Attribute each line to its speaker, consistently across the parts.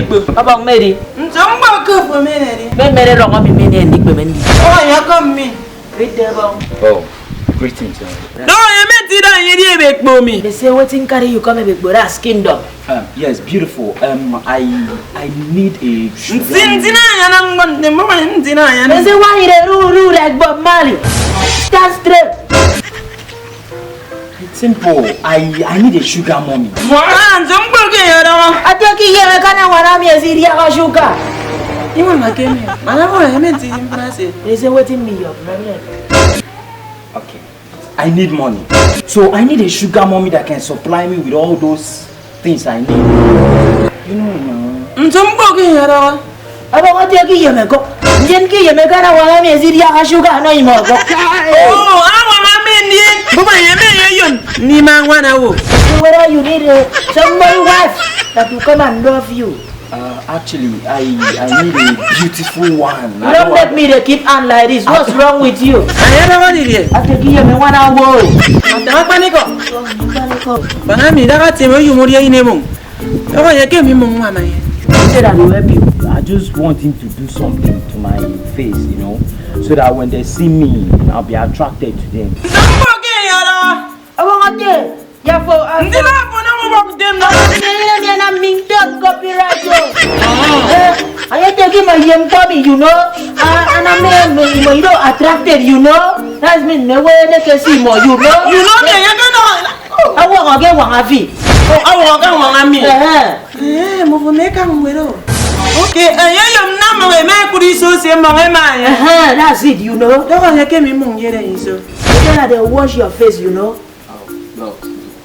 Speaker 1: Nibu.
Speaker 2: Abang Mary.
Speaker 1: Jumbo go for me.
Speaker 2: Mary long on me and Nick Bemendi.
Speaker 1: Oh, you come me.
Speaker 3: Oh, greetings.
Speaker 1: No, you meant it on your big boomy.
Speaker 2: They say what in carry you come with Boras kingdom.
Speaker 3: Yes, beautiful. I need a sugar.
Speaker 1: Sintina and I'm going the moment.
Speaker 2: They say why they rule like Bob Marley. Stand straight.
Speaker 3: It's simple. I need a sugar mommy.
Speaker 1: One, Jumbo get
Speaker 2: I think you are going to want me as Iria sugar.
Speaker 1: you want my game. I meant it impressive.
Speaker 2: They say what in me your problem.
Speaker 3: Okay. I need money. So I need a sugar mommy that can supply me with all those things I need. You know.
Speaker 1: Jumbo get
Speaker 2: Abang what you may go. Jenki you may go and want me as Iria sugar. No, you more.
Speaker 1: Oh, I want my men. But Nima one hour.
Speaker 2: Whether you need somebody wife that will come and love you.
Speaker 3: Actually, I need a beautiful one.
Speaker 2: Don't let me keep on like this. What's wrong with you?
Speaker 1: I don't want it.
Speaker 2: I take you 1 hour.
Speaker 1: Don't panic. Banami, that's a you moria in a mum. Oh, you gave me mum.
Speaker 2: He said I will help you.
Speaker 3: I just want him to do something to my face, you know, so that when they see me, I'll be attracted to them.
Speaker 2: I take my young Bobby, you know, and I'm attracted, you know. That's me, no way they can see more, you know.
Speaker 1: You know me, you're gonna.
Speaker 2: I want to get one of it.
Speaker 1: I want to want me. Eh, move make a widow. Okay, I am not a man could so say,
Speaker 2: that's it, you know.
Speaker 1: Don't you give me moon yet, so.
Speaker 2: They wash your face, you know.
Speaker 3: No,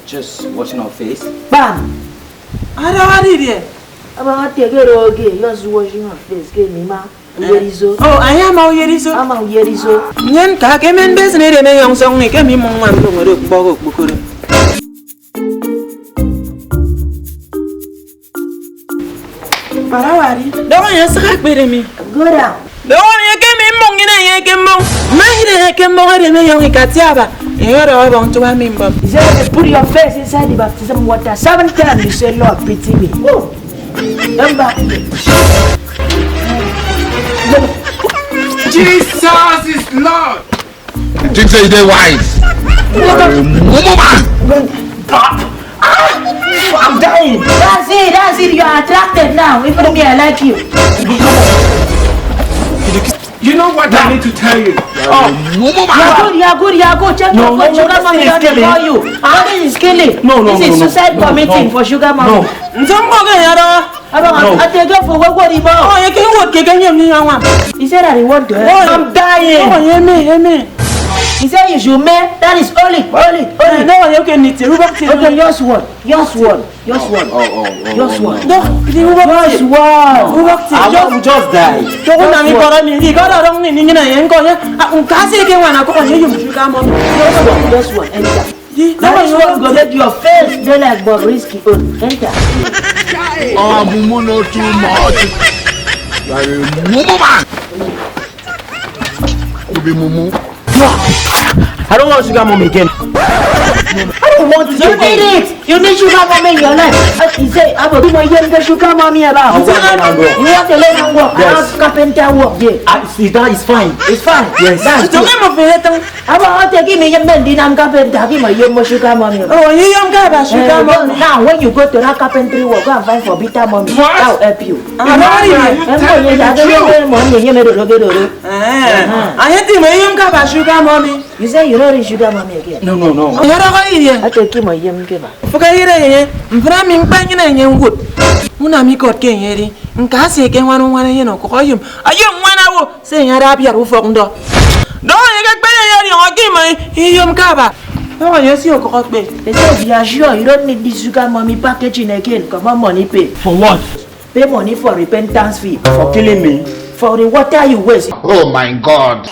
Speaker 3: just washing our face.
Speaker 2: Bam!
Speaker 1: I don't want it.
Speaker 2: I'm not taking it okay. Just washing your face. Give me, ma. Yerizo.
Speaker 1: Oh, I am out Yerizo.
Speaker 2: I'm out Yerizo.
Speaker 1: Yanka came in business and a young song. He gave me one book. Parawari, don't you suck with me?
Speaker 2: Go down.
Speaker 1: The one you came in mong in a yakemo. My came more than a young Katiaba. I want to have him.
Speaker 2: He said, put your face inside the baptism water 7 times. You say, Lord, pity me. Come back.
Speaker 4: Jesus is Lord. I think so they're wise.
Speaker 2: I'm dying. That's it. You are attracted now. Even me, I like you.
Speaker 4: You know what I need to tell you?
Speaker 2: You're good. Check your phone. Sugar mommy doesn't call you. This is killing.
Speaker 3: No.
Speaker 2: This is suicide committing for sugar mommy. I take it for what he bought.
Speaker 1: Oh, you can work again.
Speaker 2: He said that he want to help. I'm dying.
Speaker 1: Oh, hear me.
Speaker 2: He said you should make. That is only.
Speaker 1: No, you can need to.
Speaker 2: Okay, yours one.
Speaker 1: No,
Speaker 3: I will just die.
Speaker 1: Don't let me bother me. He got a wrong in
Speaker 2: Yours one. Enter. That is what go let your face be like Bob Risky. Enter.
Speaker 4: Oh, Mumu, no too much. Mumu man. You be Mumu.
Speaker 3: I don't want sugar mommy again.
Speaker 2: I don't want to. You need it. You need sugar mommy in your life. He said, I will do my young sugar mommy about. You want to learn and work.
Speaker 3: Yes.
Speaker 2: Carpenter work there.
Speaker 3: That is fine.
Speaker 2: It's fine.
Speaker 3: Yes.
Speaker 2: That's good. I want to give me a man. Then I'm carpenter. Give my young sugar mommy.
Speaker 1: Oh, you young guy, sugar mommy.
Speaker 2: Now, when you go to that carpentry work, go and find for bitter mommy. I'll help you.
Speaker 1: I hate him. You young guy, sugar mommy.
Speaker 2: You say you don't need sugar mommy again.
Speaker 3: No.
Speaker 2: I take him a young giver.
Speaker 1: Forget Framing banging and young wood. Munami got king, Eddie. And Cassie came 1 call you. A young 1 hour saying Arabia who found door. Don't you get better or give my young caba. Oh, yes, you got me.
Speaker 2: They said, you are sure you don't need this sugar mommy packaging again. Come on, money pay.
Speaker 3: For what?
Speaker 2: Pay money for repentance fee.
Speaker 3: For killing me.
Speaker 2: For the water you waste.
Speaker 4: Oh my God.